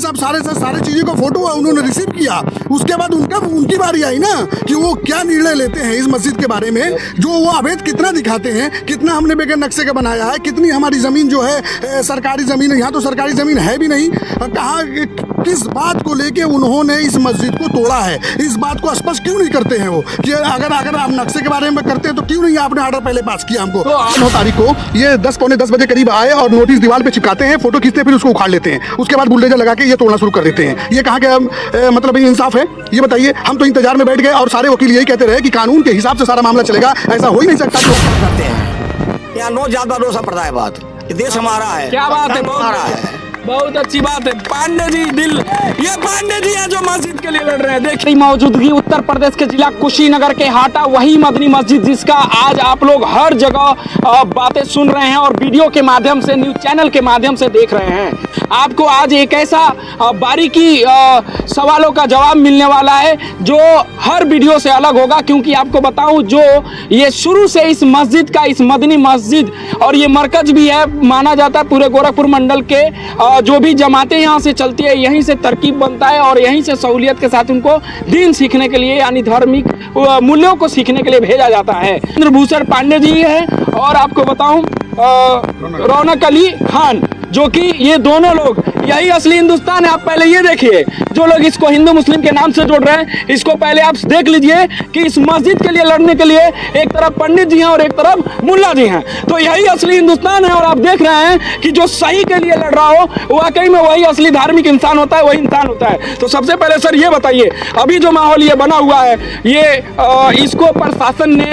सब सारे चीज़ों का फोटो उन्होंने रिसीव किया। उसके बाद उनकी बारी आई ना कि वो क्या निर्णय लेते हैं इस मस्जिद के बारे में, जो वो अवैध कितना दिखाते हैं, कितना हमने बगैर नक्शे का बनाया है, कितनी हमारी ज़मीन जो है सरकारी ज़मीन है। यहाँ तो सरकारी ज़मीन है भी नहीं। कहाँ किस बात को लेके उन्होंने इस मस्जिद को तोड़ा है, इस बात को स्पष्ट क्यों नहीं करते हैं वो कि अगर आप नक्शे के बारे में करते हैं तो क्यों नहीं आपने ऑर्डर पहले पास किया हमको। तो 9 तारीख को ये 10 पौने 10 बजे करीब आए और नोटिस दीवार पे चिपकाते हैं, फोटो खींचते हैं, फिर उसको उखाड़ लेते हैं। उसके बाद बुलडोजर लगा के ये तोड़ना शुरू कर देते हैं। ये कहाँ के मतलब इंसाफ है ये बताइए। हम तो इंतजार में बैठ गए और सारे वकील यही कहते रहे कि कानून के हिसाब से सारा मामला चलेगा, ऐसा हो ही नहीं सकता। करते हैं यहाँ नो जात नो संप्रदायवाद, देश हमारा है। क्या बात है, हमारा है, बहुत अच्छी बात है। पांडे जी ये पांडे जी है जो मस्जिद के लिए लड़ रहे हैं। देखिए मौजूदगी उत्तर प्रदेश के जिला कुशीनगर के हाटा वही मदनी मस्जिद जिसका आज आप लोग हर जगह बातें सुन रहे हैं और वीडियो के माध्यम से न्यूज चैनल के माध्यम से देख रहे हैं। आपको आज एक ऐसा बारीकी सवालों का जवाब मिलने वाला है जो हर वीडियो से अलग होगा, क्योंकि आपको बताऊं जो ये शुरू से इस मस्जिद का, इस मदनी मस्जिद और ये मरकज भी है माना जाता है पूरे गोरखपुर मंडल के। जो भी जमातें यहाँ से चलती है यहीं से तरकीब बनता है और यहीं से सहूलियत के साथ उनको दीन सीखने के लिए यानी धार्मिक मूल्यों को सीखने के लिए भेजा जाता है। इंद्रभूषण पांडे जी है और आपको बताऊं रौनक अली खान, जो कि ये दोनों लोग यही असली हिंदुस्तान है। आप पहले ये देखिए, जो लोग इसको हिंदू मुस्लिम के नाम से जोड़ रहे हैं इसको पहले आप देख लीजिए कि इस मस्जिद के लिए लड़ने के लिए एक तरफ पंडित जी हैं और एक तरफ मुल्ला जी हैं। तो यही असली हिंदुस्तान है और आप देख रहे हैं कि जो सही के लिए लड़ रहा हो वाकई में वही असली धार्मिक इंसान होता है, वही इंसान होता है। तो सबसे पहले सर ये बताइए, अभी जो माहौल ये बना हुआ है ये इसको प्रशासन ने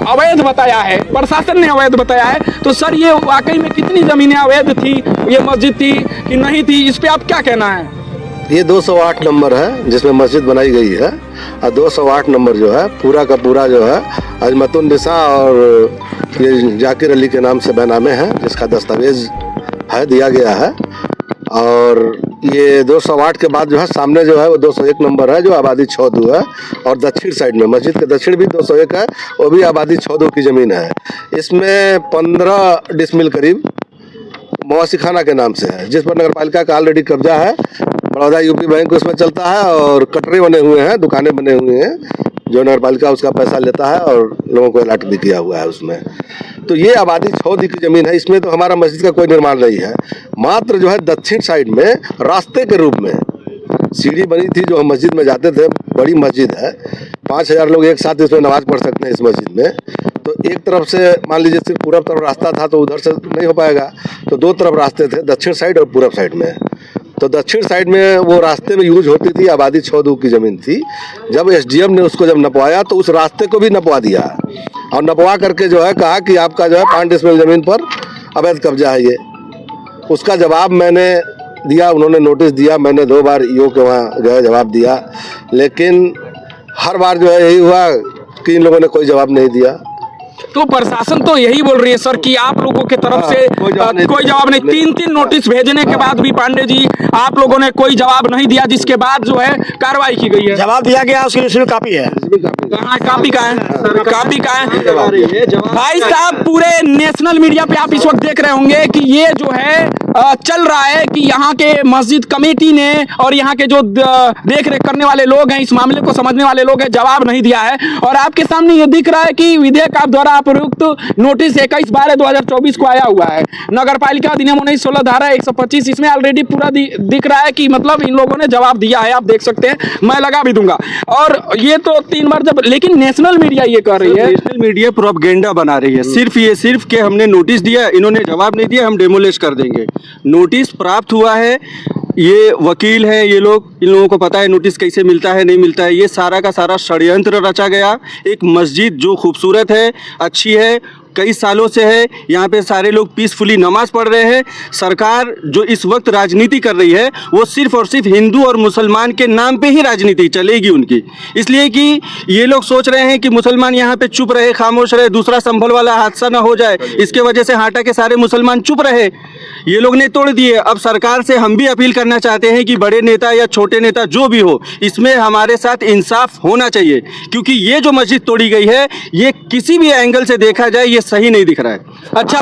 अवैध बताया है, प्रशासन ने अवैध बताया है। तो सर ये वाकई में कितनी जमीनें अवैध थी, ये मस्जिद थी कि नहीं थी, इस पे आप क्या कहना है? ये 208 नंबर है जिसमें मस्जिद बनाई गई है और 208 नंबर जो है पूरा का पूरा जो है अजमतुन्निसा और ये जाकिर अली के नाम से बैनामे हैं, जिसका दस्तावेज है दिया गया है। और ये 208 के बाद जो है सामने जो है वो 201 नंबर है जो आबादी 6 है और दक्षिण साइड में मस्जिद के दक्षिण भी 201 है, वो भी आबादी 6 की ज़मीन है। इसमें 15 डिसमिल करीब मवासी खाना के नाम से है, जिस पर नगर पालिका का ऑलरेडी कब्जा है। बड़ौदा यूपी बैंक उसमें चलता है और कटरे बने हुए हैं, दुकानें बने हुए हैं, जो नगर पालिका उसका पैसा लेता है और लोगों को अलर्ट भी किया हुआ है उसमें। तो ये आबादी 6 की ज़मीन है, इसमें तो हमारा मस्जिद का कोई निर्माण नहीं है। मात्र जो है दक्षिण साइड में रास्ते के रूप में सीढ़ी बनी थी जो हम मस्जिद में जाते थे, बड़ी मस्जिद है, 5000 लोग एक साथ इसमें नमाज पढ़ सकते हैं इस मस्जिद में। तो एक तरफ से मान लीजिए सिर्फ पूरब तरफ रास्ता था तो उधर से नहीं हो पाएगा, तो 2 तरफ रास्ते थे, दक्षिण साइड और पूरब साइड में। तो दक्षिण साइड में वो रास्ते में यूज होती थी, आबादी 6 की ज़मीन थी। जब एसडीएम ने उसको जब नपवाया तो उस रास्ते को भी नपवा दिया और नपवा करके जो है कहा कि आपका जो है 5 डिसमिल ज़मीन पर अवैध कब्जा है ये। उसका जवाब मैंने दिया, उन्होंने नोटिस दिया, मैंने 2 बार ईओ के वहाँ जो है जवाब दिया, लेकिन हर बार जो है यही हुआ कि इन लोगों ने कोई जवाब नहीं दिया। तो प्रशासन तो यही बोल रही है सर कि आप लोगों की तरफ से कोई जवाब नहीं। 3 नोटिस भेजने के बाद भी पांडे जी आप लोगों ने कोई जवाब नहीं दिया, जिसके बाद जो है कार्रवाई की गई है। जवाब दिया गया, उसकी रिसीव कापी है। कहाँ कापी का है? कापी का है भाई साहब? पूरे नेशनल मीडिया पे आप इस वक्त देख रहे होंगे कि ये जो है चल रहा है कि यहाँ के मस्जिद कमेटी ने और यहाँ के जो देख रेख करने वाले लोग हैं, इस मामले को समझने वाले लोग हैं, जवाब नहीं दिया है। और आपके सामने ये दिख रहा है कि विधेयक आप द्वारा उपयुक्त नोटिस 21/12/2024 को आया हुआ है। नगर पालिका अधिनियम 1916 धारा 125 इसमें ऑलरेडी पूरा दिख रहा है कि मतलब इन लोगों ने जवाब दिया है, आप देख सकते हैं, मैं लगा भी दूंगा। और ये तो 3 बार जब, लेकिन नेशनल मीडिया ये कर रही है, नेशनल मीडिया प्रोपेगेंडा बना रही है, सिर्फ के हमने नोटिस दिया, इन्होंने जवाब नहीं दिया, हम डेमोलिश कर देंगे। नोटिस प्राप्त हुआ है, ये वकील हैं ये लोग, इन लोगों को पता है नोटिस कैसे मिलता है नहीं मिलता है। ये सारा का सारा षड्यंत्र रचा गया। एक मस्जिद जो खूबसूरत है, अच्छी है, कई सालों से है, यहाँ पे सारे लोग पीसफुली नमाज पढ़ रहे हैं। सरकार जो इस वक्त राजनीति कर रही है वो सिर्फ और सिर्फ हिंदू और मुसलमान के नाम पे ही राजनीति चलेगी उनकी, इसलिए कि ये लोग सोच रहे हैं कि मुसलमान यहाँ पे चुप रहे, खामोश रहे, दूसरा संभल वाला हादसा ना हो जाए, इसके वजह से हाटा के सारे मुसलमान चुप रहे। ये लोग ने तोड़ दिए। अब सरकार से हम भी अपील करना चाहते हैं कि बड़े नेता या छोटे नेता जो भी हो, इसमें हमारे साथ इंसाफ होना चाहिए, क्योंकि ये जो मस्जिद तोड़ी गई है ये किसी भी एंगल से देखा जाए ये सही नहीं दिख रहा है। अच्छा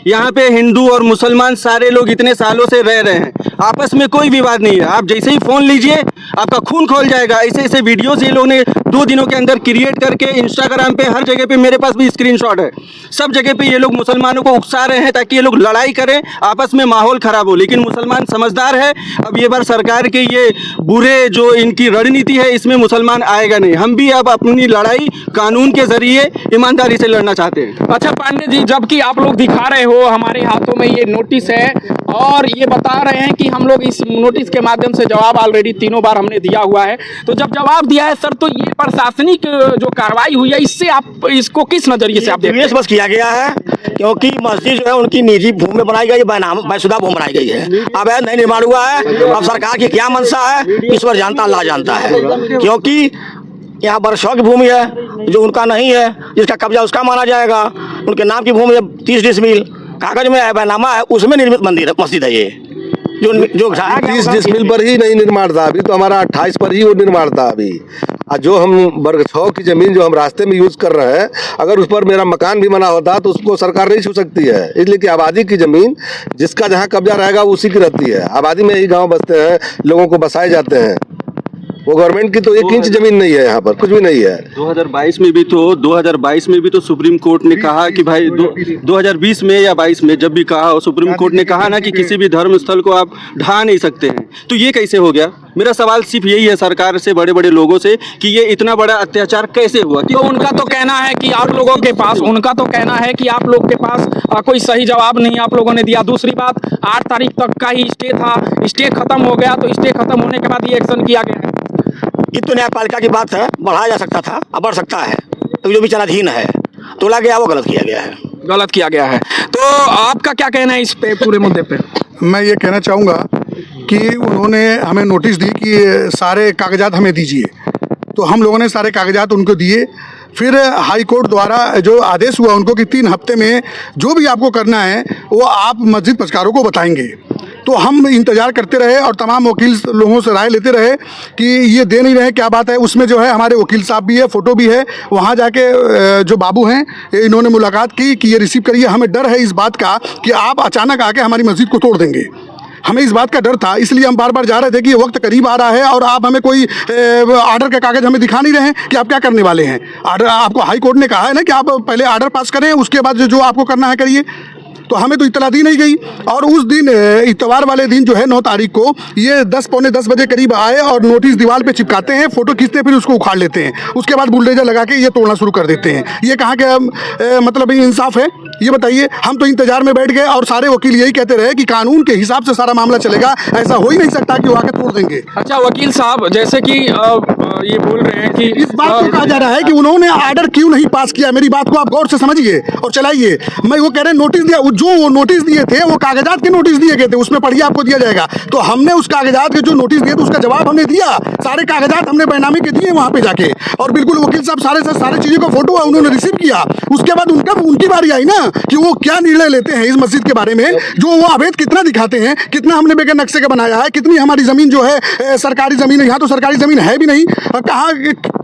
यहाँ पे हिंदू और मुसलमान सारे लोग इतने सालों से रह रहे हैं, आपस में कोई विवाद नहीं है। आप जैसे ही फोन लीजिए आपका खून खोल जाएगा। ऐसे ऐसे वीडियोस ये लोग ने 2 दिनों के अंदर क्रिएट करके इंस्टाग्राम पे हर जगह पे, मेरे पास भी स्क्रीनशॉट है, सब जगह पे ये लोग मुसलमानों को उकसा रहे हैं ताकि ये लोग लड़ाई करें, आपस में माहौल खराब हो। लेकिन मुसलमान समझदार है, अब ये बार सरकार के ये बुरे जो इनकी रणनीति है इसमें मुसलमान आएगा नहीं। हम भी अब अपनी लड़ाई कानून के जरिए ईमानदारी से लड़ना चाहते हैं। अच्छा पांडे जी, जबकि आप लोग दिखा रहे हो हमारे हाथों में ये नोटिस है और ये बता रहे हैं कि हम लोग इस नोटिस के माध्यम से जवाब ऑलरेडी 3 बार हमने दिया हुआ है, तो जब जवाब दिया है सर, तो ये प्रशासनिक जो कार्रवाई हुई है इससे आप इसको किस नजरिए से आप देखते हैं? बस किया गया है क्योंकि मस्जिद जो है उनकी निजी भूमि में बनाई गई है, बेशुदा भूमि बनाई गई है, अवैध नहीं निर्माण हुआ है। अब सरकार की क्या मंशा है ईश्वर जानता, अल्लाह जानता है, क्योंकि यहाँ वर्षों की भूमि है जो उनका नहीं है, जिसका कब्जा उसका माना जाएगा। उनके नाम की भूमि है 30 डिसमिल, कागज में है, बैनामा है, उसमें निर्मित मंदिर मस्जिद है। ये जो 30 डिसमिल पर ही नहीं निर्माण था, अभी तो हमारा 28 पर ही वो निर्माण था अभी। और जो हम वर्ग 6 की जमीन जो हम रास्ते में यूज कर रहे हैं, अगर उस पर मेरा मकान भी बना होता तो उसको सरकार नहीं छू सकती है, इसलिए कि आबादी की जमीन जिसका जहाँ कब्जा रहेगा उसी की रहती है। आबादी में ही गाँव बसते हैं, लोगों को बसाए जाते हैं। वो गवर्नमेंट की तो 1 इंच जमीन नहीं है, यहाँ पर कुछ भी नहीं है। 2022 में भी तो सुप्रीम कोर्ट ने कहा कि भाई 2020 में या 22 में जब भी कहा, सुप्रीम कोर्ट ने कहा ना कि किसी भी धर्म स्थल को आप ढा नहीं सकते हैं, तो ये कैसे हो गया? मेरा सवाल सिर्फ यही है सरकार से, बड़े बड़े लोगों से, कि ये इतना बड़ा अत्याचार कैसे हुआ? तो उनका तो कहना है कि आप लोगों के पास के पास कोई सही जवाब नहीं आप लोगों ने दिया। दूसरी बात, 8 तारीख तक का ही स्टे था, स्टे खत्म हो गया, तो स्टे खत्म होने के बाद ये एक्शन किया गया है। ये तो न्यायपालिका की बात है, बढ़ाया जा सकता था, अब बढ़ सकता है, तो जो विचाराधीन है तोला गया वो गलत किया गया है। तो आपका क्या कहना है इस पे पूरे मुद्दे पे? मैं ये कहना चाहूँगा कि उन्होंने हमें नोटिस दी कि सारे कागजात हमें दीजिए, तो हम लोगों ने सारे कागजात उनको दिए। फिर हाई कोर्ट द्वारा जो आदेश हुआ उनको कि 3 हफ्ते में जो भी आपको करना है वो आप मस्जिद पचकारों को बताएंगे। तो हम इंतज़ार करते रहे और तमाम वकील लोगों से राय लेते रहे कि ये दे नहीं रहे, क्या बात है। उसमें जो है हमारे वकील साहब भी है, फ़ोटो भी है, वहाँ जाके जो बाबू हैं इन्होंने मुलाकात की कि ये रिसीव करिए। हमें डर है इस बात का कि आप अचानक आके हमारी मस्जिद को तोड़ देंगे, हमें इस बात का डर था, इसलिए हम बार बार जा रहे थे कि ये वक्त करीब आ रहा है और आप हमें कोई आर्डर का कागज़ हमें दिखा नहीं रहे हैं कि आप क्या करने वाले हैं। आर्डर आपको हाई कोर्ट ने कहा है ना कि आप पहले आर्डर पास करें, उसके बाद जो आपको करना है करिए। तो हमें तो इतला दी नहीं गई। और उस दिन इतवार वाले दिन जो है 9 तारीख को ये 10 पौने 10 बजे करीब आए और नोटिस दीवार पे चिपकाते हैं, फोटो खींचते हैं, फिर उसको उखाड़ लेते हैं। उसके बाद बुलडोजर लगा के ये तोड़ना शुरू कर देते हैं। ये कहाँ के मतलब इंसाफ है ये बताइए। हम तो इंतजार में बैठ गए और सारे वकील यही कहते रहे कि कानून के हिसाब से सारा मामला चलेगा, ऐसा हो ही नहीं सकता कि वो आके तोड़ देंगे। अच्छा वकील साहब, जैसे कि ये बोल रहे हैं कि इस बात को कहा जा रहा है कि उन्होंने आर्डर क्यों नहीं पास किया। मेरी बात को आप गौर से समझिए और चलाइए। मैं वो कह रहे हैं नोटिस दिया, जो वो नोटिस दिए थे वो कागजात के नोटिस दिए गए थे, उसमें पढ़िए आपको दिया जाएगा। तो हमने उस कागजात के जो नोटिस दिए थे उसका जवाब हमने दिया, सारे कागजात हमने बैनामी के दिए वहाँ पे जाके। और बिल्कुल वकील साहब सारे चीज़ों का फोटो उन्होंने रिसीव किया। उसके बाद उनकी बारी आई ना कि वो क्या निर्णय लेते हैं इस मस्जिद के बारे में, जो वो अवैध कितना दिखाते हैं, कितना हमने बेगैर नक्शे का बनाया है, कितनी हमारी जमीन जो है सरकारी जमीन है। यहाँ तो सरकारी जमीन है भी नहीं। कहाँ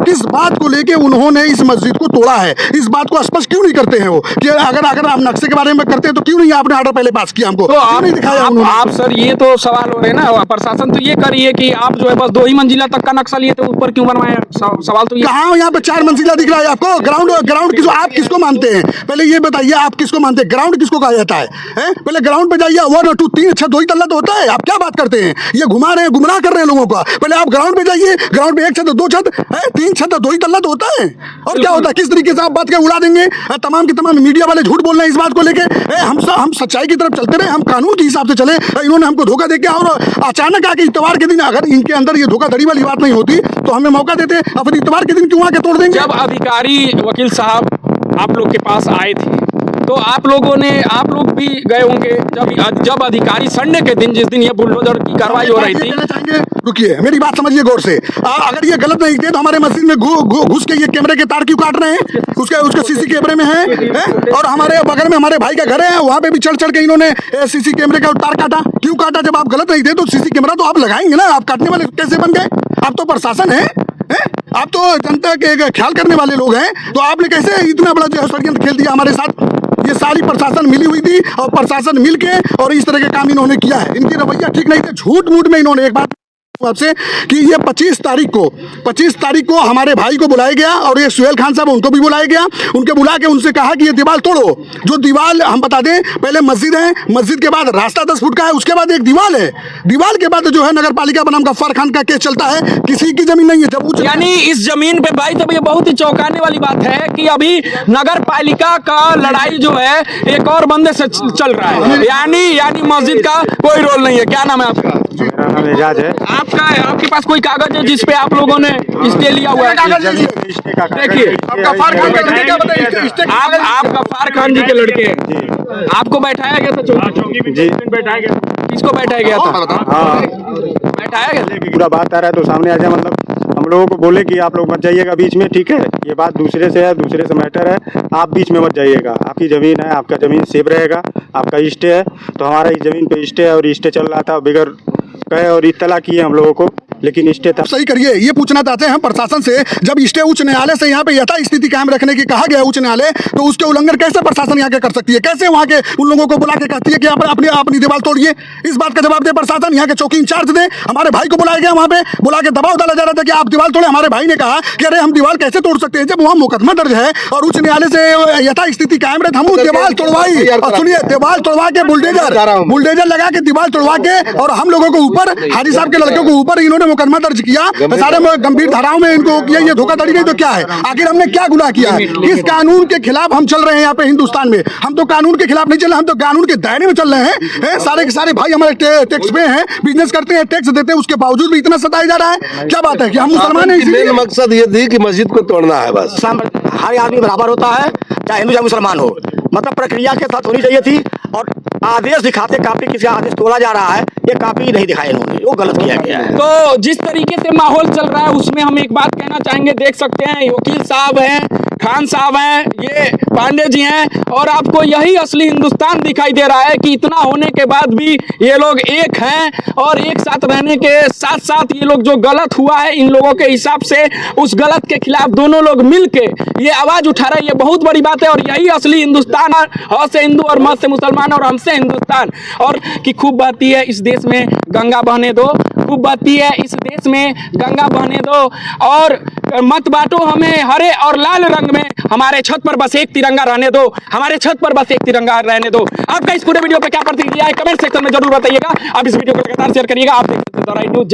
किस बात को लेके उन्होंने इस मस्जिद को तोड़ा है, इस बात को स्पष्ट क्यों नहीं करते हैं वो कि अगर आप नक्शे के बारे में करते हैं तो क्यों नहीं आपने आर्डर पहले पास किया हमको, तो आप नहीं दिखाया आप सर ये तो सवाल हो रहे हैं ना, प्रशासन तो ये करिए कि आप जो है बस 2 ही मंजिला तक का नक्शा लिए थे, ऊपर क्यों बनवाए? सवाल तो ये कहाँ यहाँ पे 4 मंजिला दिख रहा है आपको। ग्राउंड किसको, आप किसको मानते हैं पहले ये बताइए, आप किसको मानते हैं? ग्राउंड किसको कहा जाता है? पहले ग्राउंड पे जाइए। 1 2 3 अच्छा 2 ही तल्ला तो होता है। आप क्या बात करते हैं? ये घुमा रहे हैं, गुमराह कर रहे हैं लोगों का। पहले आप ग्राउंड पे जाइए, ग्राउंड पे 1 छत 2 छत है, 3 छत 2 ही तल्ला तो होता है। और क्या होता है? किस तरीके से आप बात कर उड़ा देंगे। तमाम की तमाम मीडिया वाले झूठ बोल रहे हैं इस बात को लेके। हम सच्चाई की तरफ चलते रहे, हम कानून के हिसाब से चले। इन्होंने हमको धोखा दे के और अचानक आके इतवार के दिन, अगर इनके अंदर ये धोखाधड़ी वाली बात नहीं होती तो हमें मौका देते, और फिर इतवार के दिन क्यों आके तोड़ देंगे? जब अधिकारी वकील साहब आप लोग के पास आए थे तो आप लोग भी गए होंगे जब अधिकारी संडे के दिन, जिस दिन ये बुलडोजर की कार्रवाई हो रही थी। रुकिए, मेरी बात समझिए गौर से। अगर ये गलत नहीं थे तो हमारे मस्जिद में घुस के ये कैमरे के तार क्यों काट रहे हैं? उसके सीसी कैमरे में है। और हमारे बगल में हमारे भाई का घर है, वहाँ पे भी चढ़ के इन्होंने सीसी कैमरे का तार काटा। क्यों काटा? जब आप गलत नहीं थे तो सीसी कैमरा तो आप लगाएंगे ना। आप काटने वाले कैसे बन गए? आप तो प्रशासन है, आप तो जनता के ख्याल करने वाले लोग हैं, तो आपने कैसे इतना बड़ा जो है षड्यंत्र खेल दिया हमारे साथ? ये सारी प्रशासन मिली हुई थी और प्रशासन मिल के और इस तरह के काम इन्होंने किया है। इनकी रवैया ठीक नहीं थे। झूठ मूठ में इन्होंने एक बात आपसे कि ये 25 तारीख को हमारे भाई को बुलाया गया और ये सुहेल खान साहब उनको भी बुलाया गया। उनके बुला के उनसे कहा कि ये दीवार तोड़ो। जो दीवार हम बता दें, पहले मस्जिद है, मस्जिद के बाद रास्ता 10 फुट का है, उसके बाद एक दीवार है, दीवार के बाद जो है नगर पालिका बनाम गफ्फार खान का केस चलता है। किसी की जमीन नहीं है। जब यानी इस जमीन पे भाई, तब ये बहुत ही चौंकाने वाली बात है कि अभी नगर पालिका का लड़ाई जो है एक और बंदे से चल रहा है, यानी मस्जिद का कोई रोल नहीं है। क्या नाम है आपका? मेरा नाम एजाज है। आपके पास कोई कागज है जिस पे आप लोगों ने स्टे लिया हुआ है? देखिए, आप गफ्फार खान जी के लड़के हैं। आपको बैठाया गया था चौकी पे? जी। बैठाया गया? किसको बैठाया गया था? हाँ, बैठाया गया? पूरा बात आ रहा है तो सामने आ जाए। मतलब हम लोगों को बोले कि आप लोग मत जाइएगा बीच में, ठीक है, ये बात दूसरे से है, दूसरे से मैटर है, आप बीच में मत जाइएगा। आपकी ज़मीन है, आपका ज़मीन सेफ रहेगा, आपका स्टे है। तो हमारा इस ज़मीन पे स्टे है और स्टे चल रहा था बगैर कहे और इत्तला किए हम लोगों को, लेकिन स्टे था। सही करिए। ये पूछना चाहते हैं हम प्रशासन से, जब स्टे उच्च न्यायालय से यहाँ पे यथा स्थिति कायम रखने की कहा गया उच्च न्यायालय, तो उसके उल्लंघन कैसे प्रशासन यहाँ के कर सकती है? कैसे वहाँ के उन लोगों को बुला के कहती है कि आप अपनी दीवार तोड़िए? इस बात का जवाब दे प्रशासन, यहाँ के चौकी इंचार्ज दे। हमारे भाई को बुलाया गया, वहाँ पे बुला के दबाव डाला जा रहा था कि आप दीवार तोड़े। हमारे भाई ने कहा कि अरे हम दीवार कैसे तोड़ सकते हैं, जब वहाँ मुकदमा दर्ज है और उच्च न्यायालय से यथा स्थिति कायम रहे। हम दीवार तोड़वाई और सुनिए, दीवार तोड़वा के बुलडोजर लगा के दीवार तोड़वा के और हम लोगों को ऊपर, हाजी साहब के लड़के को ऊपर इन्होंने मुकदमा दर्ज किया, सारे गंभीर धाराओं में इनको किया। ये धोखाधड़ी नहीं तो क्या है? आखिर हमने क्या गुनाह किया है? किस कानून के खिलाफ हम चल रहे हैं यहाँ पे हिंदुस्तान में? हम तो कानून के खिलाफ नहीं चल रहे, हम तो कानून के दायरे में चल रहे हैं। सारे के सारे भाई हमारे टैक्स पे हैं, बिजनेस करते हैं, टैक्स देते हैं, उसके बावजूद भी इतना सताया जा रहा है। क्या बात है कि हम मुसलमान हैं? मेन मकसद ये थी कि मस्जिद को तोड़ना है बस। हर आदमी बराबर होता है, चाहे हिंदू चाहे मुसलमान हो। मतलब प्रक्रिया के साथ होनी चाहिए थी। और आदेश दिखाते काफी किसी आदेश तोड़ा जा रहा है, ये काफी नहीं दिखाया इन्होंने, वो गलत किया गया है। तो जिस तरीके से माहौल चल रहा है उसमें हम एक बात कहना चाहेंगे। देख सकते हैं वकील साहब हैं, खान साहब हैं, ये पांडे जी हैं, और आपको यही असली हिंदुस्तान दिखाई दे रहा है कि इतना होने के बाद भी ये लोग एक हैं और एक साथ रहने के साथ साथ ये लोग जो गलत हुआ है इन लोगों के हिसाब से, उस गलत के खिलाफ दोनों लोग मिल के ये आवाज उठा रहे हैं। ये बहुत बड़ी बात है और यही असली हिंदुस्तान है। ह से हिंदू और म से मुसलमान और हमसे हिंदुस्तान। और कि खूब बहती है इस देश में गंगा बहने दो, खूब बहती है इस देश में गंगा बहने दो, और मत बांटो हमें हरे और लाल रंग में, हमारे छत पर बस एक तिरंगा रहने दो, हमारे छत पर बस एक तिरंगा रहने दो। आपका इस पूरे वीडियो पे क्या प्रतिक्रिया है कमेंट सेक्शन में जरूर बताइएगा। आप इस वीडियो को लगातार शेयर करिएगा। आप देख सकते हैं द राइट न्यूज़।